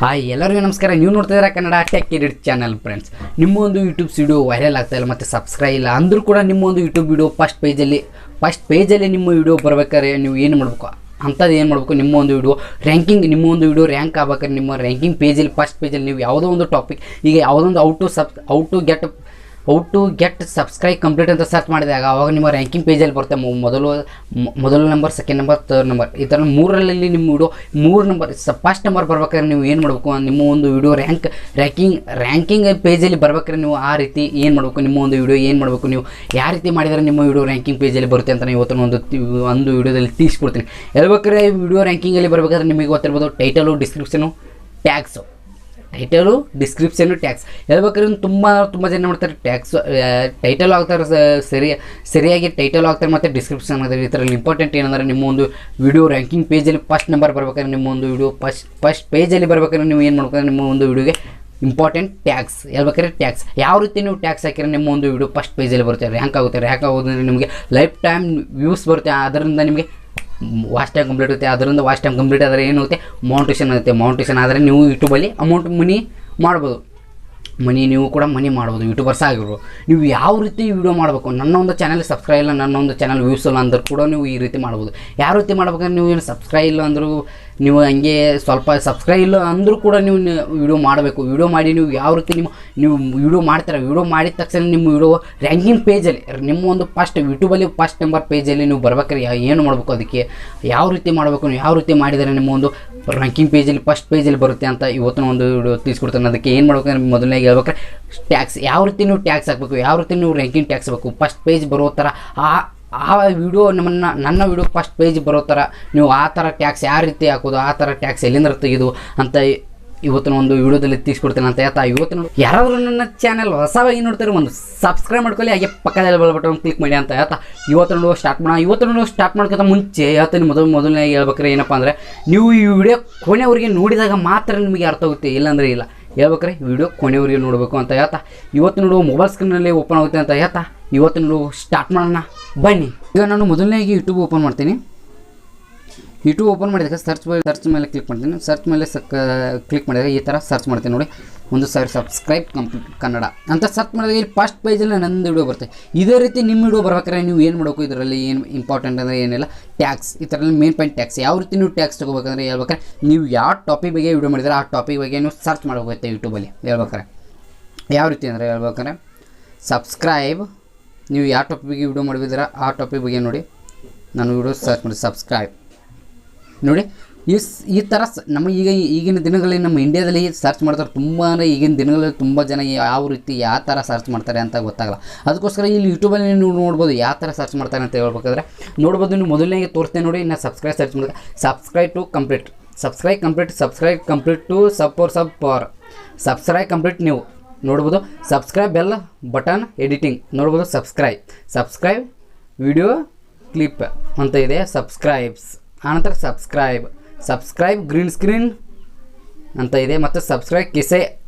Hi ಎಲ್ಲರಿಗೂ ನಮಸ್ಕಾರ. ನೀವು ನೋಡ್ತಿದ್ದೀರಾ Kannada tech edit channel friends. ನಿಮ್ಮ ಒಂದು ಯೂಟ್ಯೂಬ್ ವಿಡಿಯೋ ವೈರಲ್ ಆಗ್ತಾ ಇಲ್ಲ ಮತ್ತು ಸಬ್ಸ್ಕ್ರೈಬ್ ಇಲ್ಲ ಅಂದರೂ ಕೂಡ ನಿಮ್ಮ ಒಂದು ಯೂಟ್ಯೂಬ್ ವಿಡಿಯೋ ಫಸ್ಟ್ ಪೇಜಲ್ಲಿ ನಿಮ್ಮ ವಿಡಿಯೋ ಬರ್ಬೇಕಾದ್ರೆ ನೀವು ಏನು ಮಾಡಬೇಕು ಅಂಥದ್ದು ಏನು ಮಾಡಬೇಕು, ನಿಮ್ಮ ಒಂದು ವಿಡಿಯೋ ರ್ಯಾಂಕಿಂಗ್, ನಿಮ್ಮ ಒಂದು ವಿಡಿಯೋ ರ್ಯಾಂಕ್ ಆಗ್ಬೇಕಾದ್ರೆ ನಿಮ್ಮ ರ್ಯಾಂಕಿಂಗ್ ಪೇಜಲ್ಲಿ ಫಸ್ಟ್ ಪೇಜಲ್ಲಿ ನೀವು ಯಾವುದೋ ಒಂದು ಟಾಪಿಕ್, ಈಗ ಯಾವುದೊಂದು how to get subscribe complete ಅಂತ ಸರ್ಚ್ ಮಾಡಿದಾಗ ಆವಾಗ ನಿಮ್ಮ ರ್ಯಾಂಕಿಂಗ್ ಪೇಜಲ್ಲಿ ಬರುತ್ತೆ. ಮೊದಲ number, second number, third number, ಈ ಥರ ಮೂರರಲ್ಲಿ ನಿಮ್ಮ ವಿಡಿಯೋ 3 ನಂಬರ್ ಫಸ್ಟ್ ನಂಬರ್ ಬರ್ಬೇಕಾದ್ರೆ ನೀವು ಏನು ಮಾಡಬೇಕು, ನಿಮ್ಮ ಒಂದು ವಿಡಿಯೋ ರ್ಯಾಂಕಿಂಗ್ ಪೇಜಲ್ಲಿ ಬರ್ಬೇಕಾದ್ರೆ ನೀವು ಆ ರೀತಿ ಏನು ಮಾಡಬೇಕು, ನಿಮ್ಮ ಒಂದು ವಿಡಿಯೋ ಏನು ಮಾಡಬೇಕು, ನೀವು ಯಾವ ರೀತಿ ಮಾಡಿದರೆ ನಿಮ್ಮ ವಿಡಿಯೋ ರ್ಯಾಂಕಿಂಗ್ ಪೇಜಲ್ಲಿ ಬರುತ್ತೆ ಅಂತ ಇವತ್ತು ಒಂದು ವಿಡಿಯೋದಲ್ಲಿ ತಿಳಿಸ್ಕೊಡ್ತೀನಿ. ಹೇಳ್ಬೇಕಾದ್ರೆ ವಿಡಿಯೋ ರ್ಯಾಂಕಿಂಗಲ್ಲಿ ಬರಬೇಕಾದ್ರೆ ನಿಮಗೆ ಗೊತ್ತಿರ್ಬೋದು ಟೈಟಲು, ಡಿಸ್ಕ್ರಿಪ್ಷನು, ಟ್ಯಾಕ್ಸ್ ಹೇಳ್ಬೇಕಾದ್ರೆ ತುಂಬ ಜನ ಮಾಡ್ತಾರೆ. ಟೈಟಲ್ ಆಗ್ತಾರೆ, ಸರಿಯಾಗಿ ಟೈಟಲ್ ಆಗ್ತಾರೆ ಮತ್ತು ಡಿಸ್ಕ್ರಿಪ್ಷನ್ ಆಗ್ತಾರೆ. ಈ ಥರಲ್ಲಿ ಇಂಪಾರ್ಟೆಂಟ್ ಏನಂದರೆ ನಿಮ್ಮ ಒಂದು ವಿಡಿಯೋ ರ್ಯಾಂಕಿಂಗ್ ಪೇಜಲ್ಲಿ ಫಸ್ಟ್ ನಂಬರ್ ಬರ್ಬೇಕಾದ್ರೆ, ನಿಮ್ಮ ಒಂದು ವಿಡಿಯೋ ಫಸ್ಟ್ ಪೇಜಲ್ಲಿ ಬರ್ಬೇಕಾದ್ರೆ ನೀವು ಏನು ಮಾಡ್ಬೇಕಾದ್ರೆ ನಿಮ್ಮ ಒಂದು ವಿಡಿಯೋಗೆ ಇಂಪಾರ್ಟೆಂಟ್ ಟ್ಯಾಕ್ಸ್ ಹೇಳ್ಬೇಕಾದ್ರೆ ಟ್ಯಾಕ್ಸ್ ಯಾವ ರೀತಿ ನೀವು ಟ್ಯಾಕ್ಸ್ ಹಾಕಿದ್ರೆ ನಿಮ್ಮ ಒಂದು ವಿಡಿಯೋ ಫಸ್ಟ್ ಪೇಜಲ್ಲಿ ಬರುತ್ತೆ, ರ್ಯಾಂಕ್ ಆಗೋದ್ರೆ ನಿಮಗೆ ಲೈಫ್ ಟೈಮ್ ವ್ಯೂಸ್ ಬರುತ್ತೆ. ಅದರಿಂದ ನಿಮಗೆ ವಾಚ್ ಟೈಮ್ ಕಂಪ್ಲೀಟ್ ಆಗುತ್ತೆ. ಅದರಿಂದ ವಾಚ್ ಟೈಮ್ ಕಂಪ್ಲೀಟ್ ಆದರೆ ಏನಾಗುತ್ತೆ, ಮೌಂಟೇಶನ್ ಆದರೆ ನೀವು ಯೂಟ್ಯೂಬಲ್ಲಿ ಮನಿ ಮಾಡ್ಬೋದು. ನೀವು ಕೂಡ ಮನಿ ಮಾಡ್ಬೋದು, ಯೂಟ್ಯೂಬರ್ಸ್ ಆಗಿರೋ. ನೀವು ಯಾವ ರೀತಿ ವೀಡಿಯೋ ಮಾಡಬೇಕು, ನನ್ನ ಒಂದು ಚಾನಲ್ ಸಬ್ಸ್ಕ್ರೈಬ್ ಇಲ್ಲ, ನನ್ನ ಒಂದು ಚಾನಲ್ ವ್ಯೂಸ್ ಇಲ್ಲ ಅಂದರೂ ಕೂಡ ನೀವು ಈ ರೀತಿ ಮಾಡ್ಬೋದು. ಯಾವ ರೀತಿ ಮಾಡ್ಬೇಕಂದ್ರೆ ನೀವು ಏನು ಸಬ್ಸ್ಕ್ರೈಬ್ ಇಲ್ಲ ಅಂದರೂ ನೀವು ಹಂಗೆ ಸ್ವಲ್ಪ ಸಬ್ಸ್ಕ್ರೈಬ್ ಇಲ್ಲ ಅಂದರೂ ಕೂಡ ನೀವು ವೀಡಿಯೋ ಮಾಡಬೇಕು. ವೀಡಿಯೋ ಮಾಡಿ ನೀವು ಯಾವ ರೀತಿ ನೀವು ವೀಡಿಯೋ ಮಾಡ್ತೀರ, ವೀಡಿಯೋ ಮಾಡಿದ ತಕ್ಷಣ ನಿಮ್ಮ ವೀಡಿಯೋ ರ್ಯಾಂಕಿಂಗ್ ಪೇಜಲ್ಲಿ ನಿಮ್ಮ ಒಂದು ಯೂಟ್ಯೂಬಲ್ಲಿ ಫಸ್ಟ್ ನಂಬರ್ ಪೇಜಲ್ಲಿ ನೀವು ಬರ್ಬೇಕಾದ್ರೆ ಏನು ಮಾಡಬೇಕು, ಅದಕ್ಕೆ ಯಾವ ರೀತಿ ಮಾಡಬೇಕು, ನೀವು ಯಾವ ರೀತಿ ಮಾಡಿದರೆ ನಿಮ್ಮ ಒಂದು ರ್ಯಾಂಕಿಂಗ್ ಪೇಜಲ್ಲಿ ಫಸ್ಟ್ ಪೇಜಲ್ಲಿ ಬರುತ್ತೆ ಅಂತ ಇವತ್ತಿನ ಒಂದು ವಿಡಿಯೋ ತಿಳಿಸ್ಕೊಡ್ತಾನೆ. ಅದಕ್ಕೆ ಏನು ಮಾಡ್ಬೇಕಂದ್ರೆ ಮೊದಲನೇಗೆ ಹೇಳ್ಬೇಕಾದ್ರೆ ಟ್ಯಾಕ್ಸ್ ಯಾವ ರೀತಿ ನೀವು ಟ್ಯಾಕ್ಸ್ ಹಾಕಬೇಕು, ಯಾವ ರೀತಿ ನೀವು ರ್ಯಾಂಕಿಂಗ್ ಟ್ಯಾಕ್ಸ್ ಹಾಕಬೇಕು, ಫಸ್ಟ್ ಪೇಜ್ ಬರೋ ಥರ ಆ ವಿಡಿಯೋ ನನ್ನ ವಿಡಿಯೋ ಫಸ್ಟ್ ಪೇಜ್ ಬರೋ ಥರ ನೀವು ಆ ಥರ ಟ್ಯಾಕ್ಸ್ ಯಾವ ರೀತಿ ಹಾಕೋದು, ಆ ಥರ ಟ್ಯಾಕ್ಸ್ ಎಲ್ಲಿಂದ ತೆಗೆದು ಅಂತ ಇವತ್ತಿನ ಒಂದು ವಿಡಿಯೋದಲ್ಲಿ ತಿಳಿಸ್ಕೊಡ್ತೇನೆ ಅಂತ ಹೇಳ್ತಾ, ಇವತ್ತಿನ ಯಾರಾದರೂ ನನ್ನ ಚಾನಲ್ ಹೊಸವಾಗಿ ನೋಡ್ತಾರೆ ಒಂದು ಸಬ್ಸ್ಕ್ರೈಬ್ ಮಾಡ್ಕೊಳ್ಳಿ, ಹಾಗೆ ಪಕ್ಕದಲ್ಲಿ ಬಟನ್ ಕ್ಲಿಕ್ ಮಾಡಿ ಅಂತ ಹೇಳ್ತಾ ಇವತ್ತಿನ ವಿಡಿಯೋ ಸ್ಟಾರ್ಟ್ ಮಾಡ್ಕೊತ ಮುಂಚೆ ಹೇಳ್ತೀನಿ. ಮೊದಲನೇ ಹೇಳ್ಬೇಕಾದ್ರೆ ಏನಪ್ಪ ಅಂದರೆ, ನೀವು ಈ ವಿಡಿಯೋ ಕೊನೆಯವರೆಗೆ ನೋಡಿದಾಗ ಮಾತ್ರ ನಿಮಗೆ ಅರ್ಥ ಆಗುತ್ತೆ, ಇಲ್ಲಾಂದರೆ ಇಲ್ಲ. ಹೇಳ್ಬೇಕಾರೆ ವಿಡಿಯೋ ಕೊನೆಯವರೆಗೆ ನೋಡಬೇಕು ಅಂತ ಹೇಳ್ತಾ ಇವತ್ತಿನ ವಿಡಿಯೋ ಮೊಬೈಲ್ ಸ್ಕ್ರೀನಲ್ಲಿ ಓಪನ್ ಆಗುತ್ತೆ ಅಂತ ಹೇಳ್ತಾ ಇವತ್ತಿನ ವಿಡಿಯೋ ಸ್ಟಾರ್ಟ್ ಮಾಡೋಣ ಬನ್ನಿ. ಈಗ ನಾನು ಮೊದಲನೇಗೆ ಯೂಟ್ಯೂಬ್ ಓಪನ್ ಮಾಡ್ತೀನಿ. ಯೂಟ್ಯೂಬ್ ಓಪನ್ ಮಾಡಿದಾಗ ಸರ್ಚ್ ಮೇಲೆ ಕ್ಲಿಕ್ ಮಾಡ್ತೀನಿ. ಸರ್ಚ್ ಮೇಲೆ ಕ್ಲಿಕ್ ಮಾಡಿದಾಗ ಈ ಥರ ಸರ್ಚ್ ಮಾಡ್ತೀನಿ ನೋಡಿ, 1000 ಸಬ್ಸ್ಕ್ರೈಬ್ ಕಂಪ್ಲೀಟ್ ಕನ್ನಡ ಅಂತ ಸರ್ಚ್ ಮಾಡಿದಾಗ ಇಲ್ಲಿ ಫಸ್ಟ್ ಪೇಜಲ್ಲಿ ನಂದು ವಿಡಿಯೋ ಬರುತ್ತೆ. ಇದೇ ರೀತಿ ನಿಮ್ಮ ವಿಡಿಯೋ ಬರ್ಬೇಕಾದ್ರೆ ನೀವು ಏನು ಮಾಡಬೇಕು, ಇದರಲ್ಲಿ ಏನು ಇಂಪಾರ್ಟೆಂಟ್ ಅಂದರೆ ಏನಿಲ್ಲ, ಟ್ಯಾಕ್ಸ್. ಈ ಥರಲ್ಲಿ ಮೇನ್ ಪಾಯಿಂಟ್ ಟ್ಯಾಕ್ಸ್. ಯಾವ ರೀತಿ ನೀವು ಟ್ಯಾಕ್ಸ್ ತೊಗೋಬೇಕಂದ್ರೆ ಹೇಳ್ಬೇಕಾದ್ರೆ ನೀವು ಯಾವ ಟಾಪಿಕ್ ಬಗ್ಗೆ ವಿಡಿಯೋ ಮಾಡಿದ್ರೆ ಆ ಟಾಪಿಕ್ ಬಗ್ಗೆ ನೀವು ಸರ್ಚ್ ಮಾಡಬೇಕಾಗುತ್ತೆ ಯೂಟ್ಯೂಬಲ್ಲಿ. ಹೇಳ್ಬೇಕಾರೆ ಯಾವ ರೀತಿ ಅಂದರೆ ಹೇಳ್ಬೇಕಾದ್ರೆ ಸಬ್ಸ್ಕ್ರೈಬ್, ನೀವು ಯಾವ ಟಾಪಿಕ್ ಬಗ್ಗೆ ವಿಡಿಯೋ ಮಾಡಿದ್ರೆ ಆ ಟಾಪಿಕ್ ಬಗ್ಗೆ ನೋಡಿ ನಾನು ವಿಡಿಯೋ ಸರ್ಚ್ ಮಾಡಿ ಸಬ್ಸ್ಕ್ರೈಬ್ ನೋಡಿ. ಈ ಥರ ನಮ್ಮ ಈಗಿನ ದಿನಗಳಲ್ಲಿ ನಮ್ಮ ಇಂಡಿಯಾದಲ್ಲಿ ಸರ್ಚ್ ಮಾಡ್ತಾರೆ ತುಂಬ. ಈಗಿನ ದಿನಗಳಲ್ಲಿ ತುಂಬ ಜನ ಯಾವ ರೀತಿ ಯಾವ ಥರ ಸರ್ಚ್ ಮಾಡ್ತಾರೆ ಅಂತ ಗೊತ್ತಾಗಲ್ಲ. ಅದಕ್ಕೋಸ್ಕರ ಇಲ್ಲಿ ಯೂಟ್ಯೂಬಲ್ಲಿ ನೀವು ನೋಡ್ಬೋದು ಯಾವ ಥರ ಸರ್ಚ್ ಮಾಡ್ತಾರೆ ಅಂತ ಹೇಳ್ಬೇಕಾದ್ರೆ ನೋಡ್ಬೋದು. ನೀವು ಮೊದಲನೇಗೆ ತೋರಿಸ್ತೇನೆ ನೋಡಿ, ನಾನು ಸರ್ಚ್ ಮಾಡಿದಾಗ subscribe complete to subscribe complete ನೀವು ನೋಡ್ಬೋದು. ಸಬ್ಸ್ಕ್ರೈಬ್ ಬೆಲ್ ಬಟನ್ ಎಡಿಟಿಂಗ್ ನೋಡ್ಬೋದು. ಸಬ್ಸ್ಕ್ರೈಬ್ ವಿಡಿಯೋ ಕ್ಲಿಪ್ ಅಂತ ಇದೆ, ಆನಂತರ ಸಬ್ಸ್ಕ್ರೈಬ್ ಗ್ರೀನ್ ಸ್ಕ್ರೀನ್ ಅಂತ ಇದೆ, ಮತ್ತು ಸಬ್ಸ್ಕ್ರೈಬ್ ಕಿಸೆ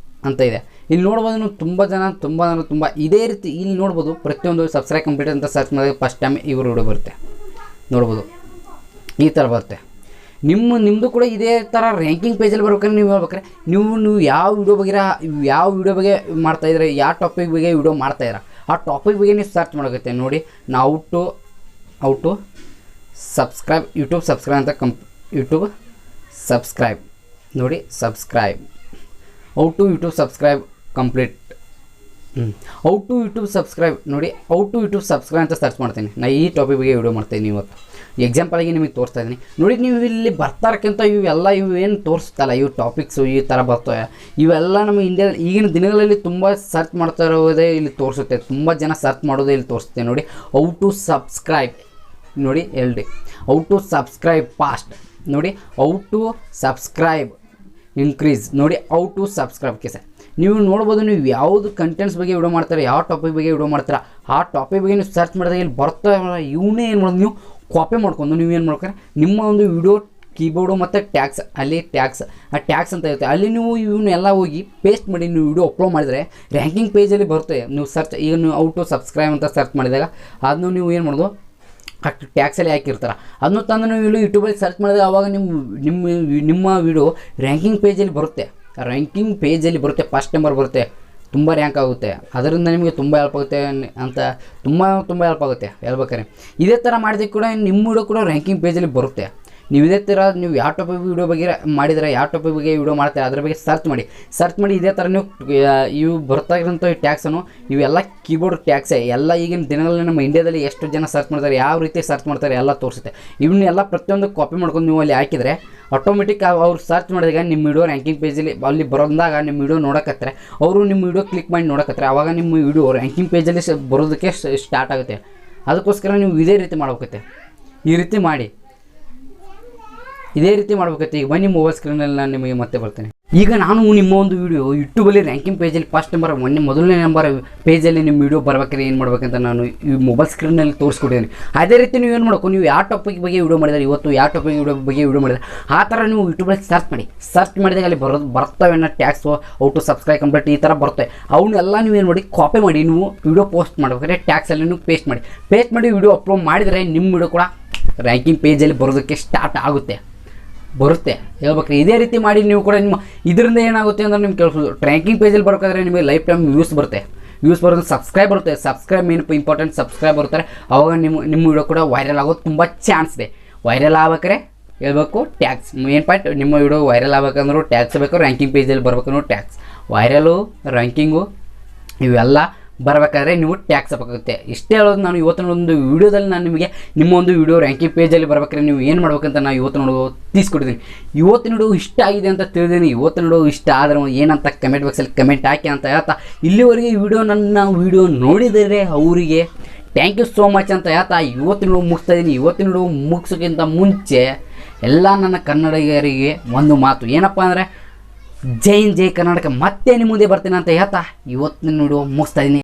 ಅಂತ ಇದೆ. ಇಲ್ಲಿ ನೋಡ್ಬೋದು ನೀವು ತುಂಬ ಇದೇ ರೀತಿ ಇಲ್ಲಿ ನೋಡ್ಬೋದು. ಪ್ರತಿಯೊಂದು ಸಬ್ಸ್ಕ್ರೈಬ್ ಕಂಪ್ಲೀಟ್ ಅಂತ ಸರ್ಚ್ ಮಾಡಿದಾಗ ಫಸ್ಟ್ ಟೈಮ್ ಇವರು ವಿಡಿಯೋ ಬರುತ್ತೆ ನೋಡ್ಬೋದು, ಈ ಥರ ಬರುತ್ತೆ. ನಿಮ್ಮದು ಕೂಡ ಇದೇ ಥರ ರ್ಯಾಂಕಿಂಗ್ ಪೇಜಲ್ಲಿ ಬರ್ಬೇಕಾದ್ರೆ ನೀವು ಹೇಳ್ಬೇಕಾದ್ರೆ ನೀವು ಯಾವ ವಿಡಿಯೋ ಬಗ್ಗೆ ಮಾಡ್ತಾಯಿದ್ರೆ, ಯಾವ ಟಾಪಿಕ್ ಬಗ್ಗೆ ವಿಡಿಯೋ ಮಾಡ್ತಾಯಿದ್ದೀರ ಆ ಟಾಪಿಕ್ ಬಗ್ಗೆ ನೀವು ಸರ್ಚ್ ಮಾಡೋಗುತ್ತೆ ನೋಡಿ. ನಾವು how to subscribe YouTube subscribe ಅಂತ ಯೂಟ್ಯೂಬ್ ಸಬ್ಸ್ಕ್ರೈಬ್ ನೋಡಿ. How to YouTube subscribe complete how to YouTube subscribe ನೋಡಿ. ಔ ಟು ಯೂಟ್ಯೂಬ್ ಸಬ್ಸ್ಕ್ರೈಬ್ ಅಂತ ಸರ್ಚ್ ಮಾಡ್ತೀನಿ. ನಾನು ಈ ಟಾಪಿಕ್ ಬಗ್ಗೆ ವಿಡಿಯೋ ಮಾಡ್ತೀನಿ ಇವತ್ತು. ಎಕ್ಸಾಂಪಲಾಗಿ ನಿಮಗೆ ತೋರಿಸ್ತಾ ಇದ್ದೀನಿ ನೋಡಿ. ನೀವು ಇಲ್ಲಿ ಬರ್ತಾರಕ್ಕಿಂತ ಇವೇನು ತೋರಿಸ್ತಲ್ಲ, ಇವು ಟಾಪಿಕ್ಸು ಈ ಥರ ಬರ್ತವೆ. ಇವೆಲ್ಲ ನಮ್ಮ ಇಂಡಿಯಾದಲ್ಲಿ ಈಗಿನ ದಿನಗಳಲ್ಲಿ ತುಂಬ ಸರ್ಚ್ ಮಾಡ್ತಾ ಇರೋದೇ ಇಲ್ಲಿ ತೋರಿಸುತ್ತೆ. ತುಂಬ ಜನ ಸರ್ಚ್ ಮಾಡೋದೇ ಇಲ್ಲಿ ತೋರಿಸುತ್ತೆ ನೋಡಿ. ಔ ಟು ಸಬ್ಸ್ಕ್ರೈಬ್ ನೋಡಿ, ಔ ಟು ಸಬ್ಸ್ಕ್ರೈಬ್ ಫಾಸ್ಟ್ ನೋಡಿ. ಔ ಟು ಸಬ್ಸ್ಕ್ರೈಬ್ ಇನ್ಕ್ರೀಸ್ ನೋಡಿ. ಔ ಟು ಸಬ್ಸ್ಕ್ರೈಬ್ ಕೇಸ ನೀವು ನೋಡ್ಬೋದು. ನೀವು ಯಾವುದು ಕಂಟೆಂಟ್ಸ್ ಬಗ್ಗೆ ವಿಡಿಯೋ ಮಾಡ್ತಾರೆ, ಯಾವ ಟಾಪಿಕ್ ಬಗ್ಗೆ ವಿಡಿಯೋ ಮಾಡ್ತಾರೆ ಆ ಟಾಪಿಕ್ ಬಗ್ಗೆ ನೀವು ಸರ್ಚ್ ಮಾಡಿದಾಗ ಇಲ್ಲಿ ಬರ್ತಾ ಇವನ್ನೇ ಏನು ಮಾಡೋದು, ನೀವು ಕಾಪಿ ಮಾಡ್ಕೊಂಡು ನೀವು ಏನು ಮಾಡ್ತಾರೆ ನಿಮ್ಮ ಒಂದು ವಿಡಿಯೋ ಕೀಬೋರ್ಡು ಮತ್ತು ಟ್ಯಾಕ್ಸ್ ಟ್ಯಾಕ್ಸ್ ಅಂತ ಇರುತ್ತೆ. ಅಲ್ಲಿ ನೀವು ಇವನ್ನೆಲ್ಲ ಹೋಗಿ ಪೇಸ್ಟ್ ಮಾಡಿ ನೀವು ವಿಡಿಯೋ ಅಪ್ಲೋಡ್ ಮಾಡಿದರೆ ರ್ಯಾಂಕಿಂಗ್ ಪೇಜಲ್ಲಿ ಬರುತ್ತೆ. ನೀವು ಈಗ ನೀವು ಔ ಟು ಸಬ್ಸ್ಕ್ರೈಬ್ ಅಂತ ಸರ್ಚ್ ಮಾಡಿದಾಗ ಅದನ್ನು ನೀವು ಏನು ಮಾಡೋದು, ಅಷ್ಟು ಟ್ಯಾಕ್ಸಲ್ಲಿ ಹಾಕಿರ್ತಾರೆ. ಅದನ್ನು ತಂದು ನೀವು ಯೂಟ್ಯೂಬಲ್ಲಿ ಸರ್ಚ್ ಮಾಡಿದಾಗ ಆವಾಗ ನಿಮ್ಮ ವಿಡಿಯೋ ರ್ಯಾಂಕಿಂಗ್ ಪೇಜಲ್ಲಿ ಬರುತ್ತೆ. ರ್ಯಾಂಕಿಂಗ್ ಪೇಜಲ್ಲಿ ಬರುತ್ತೆ, ಫಸ್ಟ್ ನಂಬರ್ ಬರುತ್ತೆ, ತುಂಬ ರ್ಯಾಂಕ್ ಆಗುತ್ತೆ. ಅದರಿಂದ ನಿಮಗೆ ತುಂಬ ಹೆಲ್ಪ್ ಆಗುತ್ತೆ ಅಂತ ತುಂಬ ಹೆಲ್ಪ್ ಆಗುತ್ತೆ ಹೇಳ್ಬೇಕಾರೆ. ಇದೇ ಥರ ಮಾಡಿದ್ರೆ ಕೂಡ ನಿಮ್ಮ ವಿಡಿಯೋ ಕೂಡ ರ್ಯಾಂಕಿಂಗ್ ಪೇಜಲ್ಲಿ ಬರುತ್ತೆ. ನೀವು ಇದೇ ಥರ ನೀವು ಯಾವ ಟಾಪಿಕ್ ವೀಡಿಯೋ ಬಗ್ಗೆ ಮಾಡಿದರೆ, ಯಾವ ಟಾಪಿಕ್ ಬಗ್ಗೆ ವೀಡಿಯೋ ಮಾಡ್ತಾರೆ ಅದ್ರ ಬಗ್ಗೆ ಸರ್ಚ್ ಮಾಡಿ ಇದೇ ಥರ ನೀವು ಇವು ಬರ್ತಾ ಇರೋಂಥ ಈ ಟ್ಯಾಕ್ಸನ್ನು ಇವೆಲ್ಲ ಕೀಬೋರ್ಡ್ ಟ್ಯಾಕ್ಸೇ. ಎಲ್ಲ ಈಗಿನ ದಿನಗಳಲ್ಲಿ ನಮ್ಮ ಇಂಡಿಯಾದಲ್ಲಿ ಎಷ್ಟು ಜನ ಸರ್ಚ್ ಮಾಡ್ತಾರೆ, ಯಾವ ರೀತಿ ಸರ್ಚ್ ಮಾಡ್ತಾರೆ ಎಲ್ಲ ತೋರಿಸುತ್ತೆ. ಇವನ್ನೆಲ್ಲ ಪ್ರತಿಯೊಂದು ಕಾಪಿ ಮಾಡ್ಕೊಂಡು ನೀವು ಅಲ್ಲಿ ಹಾಕಿದರೆ ಆಟೋಮೆಟಿಕ್ ಅವ್ರು ಸರ್ಚ್ ಮಾಡಿದಾಗ ನಿಮ್ಮ ವಿಡಿಯೋ ರ್ಯಾಂಕಿಂಗ್ ಪೇಜಲ್ಲಿ ಅಲ್ಲಿ ಬರೋದಾಗ ನಿಮ್ಮ ವಿಡಿಯೋ ನೋಡಕತ್ತಾರೆ, ಅವರು ನಿಮ್ಮ ವಿಡಿಯೋ ಕ್ಲಿಕ್ ಮಾಡಿ ನೋಡಕತ್ತಾರೆ. ಆವಾಗ ನಿಮ್ಮ ವಿಡಿಯೋ ರ್ಯಾಂಕಿಂಗ್ ಪೇಜಲ್ಲಿ ಬರೋದಕ್ಕೆ ಸ್ಟಾರ್ಟ್ ಆಗುತ್ತೆ. ಅದಕ್ಕೋಸ್ಕರ ನೀವು ಇದೇ ರೀತಿ ಮಾಡ್ಬೇಕತ್ತೆ. ಈ ರೀತಿ ಮಾಡಿ, ಇದೇ ರೀತಿ ಮಾಡ್ಬೇಕತ್ತೆ. ಈಗ ಬನ್ನಿ ಮೊಬೈಲ್ ಸ್ಕ್ರೀನಲ್ಲಿ ನಾನು ನಿಮಗೆ ಮತ್ತೆ ಬರ್ತೇನೆ. ಈಗ ನಾನು ನಿಮ್ಮ ಒಂದು ವಿಡಿಯೋ ಯೂಟ್ಯೂಬಲ್ಲಿ ರ್ಯಾಂಕಿಂಗ್ ಪೇಜಲ್ಲಿ ಫಸ್ಟ್ ನಂಬರ್ ಮೊದಲನೇ ನಂಬರ್ ಪೇಜಲ್ಲಿ ನಿಮ್ಮ ವಿಡಿಯೋ ಬರ್ಬೇಕಾದ್ರೆ ಏನು ಮಾಡ್ಬೇಕಂತ ನಾನು ಈ ಮೊಬೈಲ್ ಸ್ಕ್ರೀನಲ್ಲಿ ತೋರಿಸ್ಕೊಟ್ಟಿದ್ದೀನಿ. ಅದೇ ರೀತಿ ನೀವು ಏನು ಮಾಡಬೇಕು, ನೀವು ಯಾವ ಟಾಪಿಕ್ ಬಗ್ಗೆ ವಿಡಿಯೋ ಮಾಡಿದರೆ, ಇವತ್ತು ಯಾವ ಟಾಪಿಕ್ ಬಗ್ಗೆ ವಿಡಿಯೋ ಮಾಡಿದರೆ ಆ ಥರ ನೀವು ಯೂಟ್ಯೂಬಲ್ಲಿ ಸರ್ಚ್ ಮಾಡಿದಾಗ ಅಲ್ಲಿ ಬರ್ತವೆ ಅನ್ನೋ ಟ್ಯಾಕ್ಸು, ಔಟು ಸಬ್ಸ್ಕ್ರೈಬ್ ಕಂಪ್ಲೀಟ್ ಈ ಥರ ಬರ್ತವೆ. ಅವನ್ನೆಲ್ಲ ನೀವು ಏನು ಮಾಡಿ ಕಾಪಿ ಮಾಡಿ ನೀವು ವಿಡಿಯೋ ಪೋಸ್ಟ್ ಮಾಡ್ಬೇಕಾದ್ರೆ ಟ್ಯಾಕ್ಸಲ್ಲಿ ನೀವು ಪೇಸ್ಟ್ ಮಾಡಿ ವಿಡಿಯೋ ಅಪ್ಲೋಡ್ ಮಾಡಿದರೆ ನಿಮ್ಮ ವಿಡಿಯೋ ಕೂಡ ರ್ಯಾಂಕಿಂಗ್ ಪೇಜಲ್ಲಿ ಬರೋದಕ್ಕೆ ಸ್ಟಾರ್ಟ್ ಬರುತ್ತೆ ಹೇಳ್ಬೇಕ್ರಿ. ಇದೇ ರೀತಿ ಮಾಡಿ ನೀವು ಕೂಡ ನಿಮ್ಮ ಇದರಿಂದ ಏನಾಗುತ್ತೆ ಅಂದರೆ ನಿಮ್ಗೆ ಕೇಳಿಸೋದು ರ್ಯಾಂಕಿಂಗ್ ಪೇಜಲ್ಲಿ ಬರೋಕ್ಕಾದ್ರೆ ನಿಮಗೆ ಲೈಫ್ ಟೈಮ್ ವ್ಯೂಸ್ ಬರೋದು, ಸಬ್ಸ್ಕ್ರೈಬ್ ಮೇನ್ ಇಂಪಾರ್ಟೆಂಟ್ ಸಬ್ಸ್ಕ್ರೈಬ್ ಬರ್ತಾರೆ. ಅವಾಗ ನಿಮ್ಮ ವಿಡಿಯೋ ಕೂಡ ವೈರಲ್ ಆಗೋದು ತುಂಬ ಚಾನ್ಸ್ ಇದೆ. ವೈರಲ್ ಆಗ್ಬೇಕಾರೆ ಹೇಳ್ಬೇಕು ಟ್ಯಾಕ್ಸ್ ಮೇನ್ ಪಾಯಿಂಟ್. ನಿಮ್ಮ ವಿಡಿಯೋ ವೈರಲ್ ಆಗ್ಬೇಕಂದ್ರೂ ಟ್ಯಾಕ್ಸ್ ಬೇಕು, ರ್ಯಾಂಕಿಂಗ್ ಪೇಜಲ್ಲಿ ಬರ್ಬೇಕಂದ್ರೂ ಟ್ಯಾಕ್ಸ್, ವೈರಲು ರ್ಯಾಂಕಿಂಗು ಇವೆಲ್ಲ ಬರಬೇಕಾದ್ರೆ ನೀವು ಟ್ಯಾಕ್ಸ್ ಹಾಕಬೇಕಾಗುತ್ತೆ. ಇಷ್ಟೇ ಹೇಳೋದು ನಾನು ಇವತ್ತಿನ ಒಂದು ವೀಡಿಯೋದಲ್ಲಿ. ನಾನು ನಿಮಗೆ ನಿಮ್ಮ ಒಂದು ವೀಡಿಯೋ ರ್ಯಾಂಕಿಂಗ್ ಪೇಜಲ್ಲಿ ಬರ್ಬೇಕಾದ್ರೆ ನೀವು ಏನು ಮಾಡ್ಬೇಕಂತ ನಾನು ಇವತ್ತು ತಿಳಿಸ್ಕೊಟ್ಟಿದ್ದೀನಿ. ಇವತ್ತಿನ ವಿಡಿಯೋ ಇಷ್ಟ ಆಗಿದೆ ಅಂತ ತಿಳಿದೀನಿ. ಇವತ್ತಿನ ವಿಡಿಯೋ ಇಷ್ಟ ಆದರೆ ಏನಂತ ಕಮೆಂಟ್ ಬಾಕ್ಸಲ್ಲಿ ಕಮೆಂಟ್ ಹಾಕಿ ಅಂತ ಹೇಳ್ತಾ, ಇಲ್ಲಿವರೆಗೆ ನನ್ನ ವಿಡಿಯೋ ನೋಡಿದರೆ ಅವರಿಗೆ ಥ್ಯಾಂಕ್ ಯು ಸೋ ಮಚ್ ಅಂತ ಹೇಳ್ತಾ ಇವತ್ತಿನ ವಿಡಿಯೋ ಮುಗಿಸ್ತಾ ಇದ್ದೀನಿ. ಇವತ್ತಿನ ವಿಡಿಯೋ ಮುಗಿಸೋಕ್ಕಿಂತ ಮುಂಚೆ ಎಲ್ಲ ನನ್ನ ಕನ್ನಡಿಗರಿಗೆ ಒಂದು ಮಾತು ಏನಪ್ಪ ಅಂದರೆ, ಜೈ ಕರ್ನಾಟಕ. ಮತ್ತೆ ನಿಮ್ಮ ಮುಂದೆ ಬರ್ತೀನಿ ಅಂತ ಹೇಳ್ತಾ ಇವತ್ತಿನ ವಿಡಿಯೋ ಮುಗಿಸ್ತಾ ಇದ್ದೀನಿ.